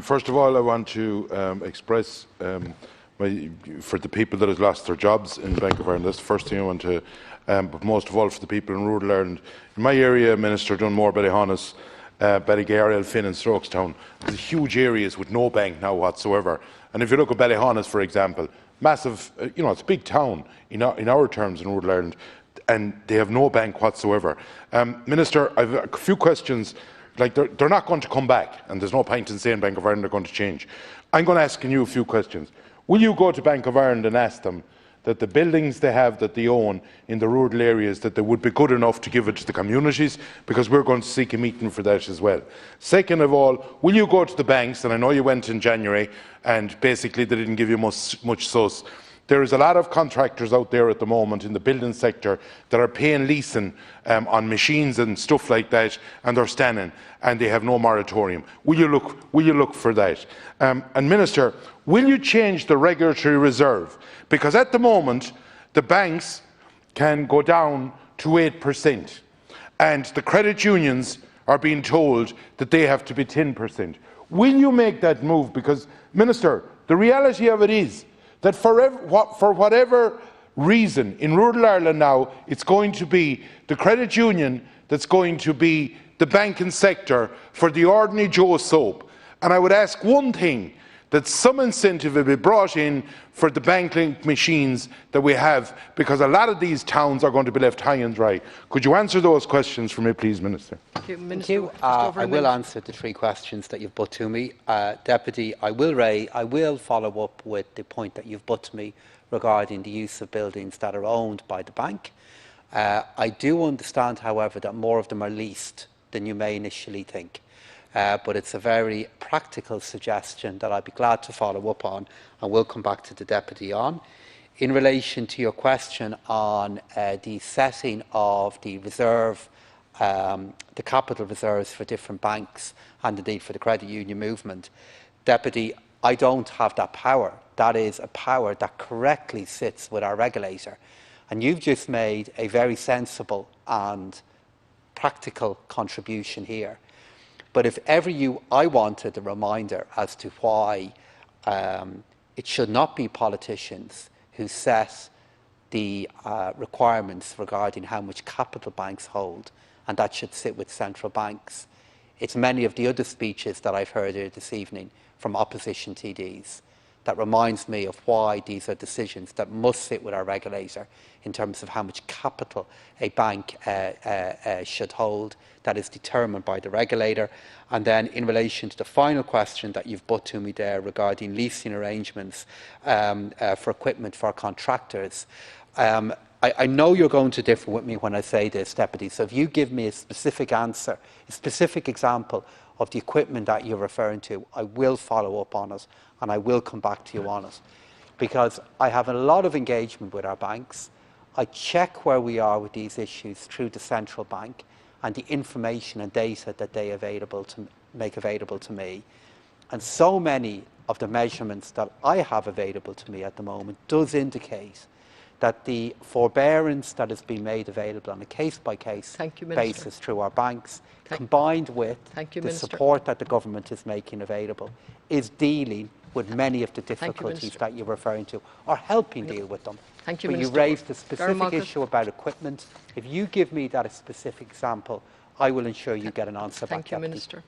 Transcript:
First of all, I want to express for the people that have lost their jobs in the Bank of Ireland. That's the first thing I want to, but most of all for the people in rural Ireland. In my area, Minister Dunmore, Ballyhonus, Ballygare, Elphin and Strokestown, there's huge areas with no bank now whatsoever. And if you look at Ballyhonus, for example, massive, it's a big town in our terms in rural Ireland, and they have no bank whatsoever. Minister, I have a few questions. Like they're not going to come back, and there's no point in saying Bank of Ireland are going to change. I'm going to ask you a few questions. Will you go to Bank of Ireland and ask them that the buildings they have that they own in the rural areas, that they would be good enough to give it to the communities, because we're going to seek a meeting for that as well. Second of all, will you go to the banks, and I know you went in January and basically they didn't give you much sauce. There is a lot of contractors out there at the moment in the building sector that are paying leasing on machines and stuff like that, and they're standing, and they have no moratorium. Will you look for that? And Minister, will you change the regulatory reserve? Because at the moment, the banks can go down to 8%, and the credit unions are being told that they have to be 10%. Will you make that move? Because, Minister, the reality of it is that for whatever reason, in rural Ireland now, it's going to be the credit union that's going to be the banking sector for the ordinary Joe soap. And I would ask one thing, that some incentive will be brought in for the bank-linked machines that we have, because a lot of these towns are going to be left high and dry. Could you answer those questions for me, please, Minister? Thank you. I will answer the three questions that you've put to me. Deputy, I will follow up with the point that you've put to me regarding the use of buildings that are owned by the bank. I do understand, however, that more of them are leased than you may initially think. But it's a very practical suggestion that I'd be glad to follow up on, and will come back to the Deputy on. In relation to your question on the setting of the reserve, the capital reserves for different banks and indeed for the credit union movement, Deputy, I don't have that power. That is a power that correctly sits with our regulator. And you've just made a very sensible and practical contribution here. But if ever I wanted a reminder as to why it should not be politicians who set the requirements regarding how much capital banks hold, and that should sit with central banks, it's many of the other speeches that I've heard here this evening from opposition TDs that reminds me of why these are decisions that must sit with our regulator in terms of how much capital a bank should hold. That is determined by the regulator. And then in relation to the final question that you've put to me there regarding leasing arrangements for equipment for contractors, I know you're going to differ with me when I say this, Deputy, so if you give me a specific answer, a specific example of the equipment that you're referring to, I will follow up on it and I will come back to you on it. Because I have a lot of engagement with our banks. I check where we are with these issues through the central bank and the information and data that they make available to me. And so many of the measurements that I have available to me at the moment does indicate that the forbearance that has been made available on a case-by-case basis through our banks, combined with the support that the government is making available, is dealing with many of the difficulties that you're referring to, or helping deal with them. Thank you, but Minister. You raised a specific issue about equipment. If you give me that specific example, I will ensure you get an answer back. Thank you, Minister.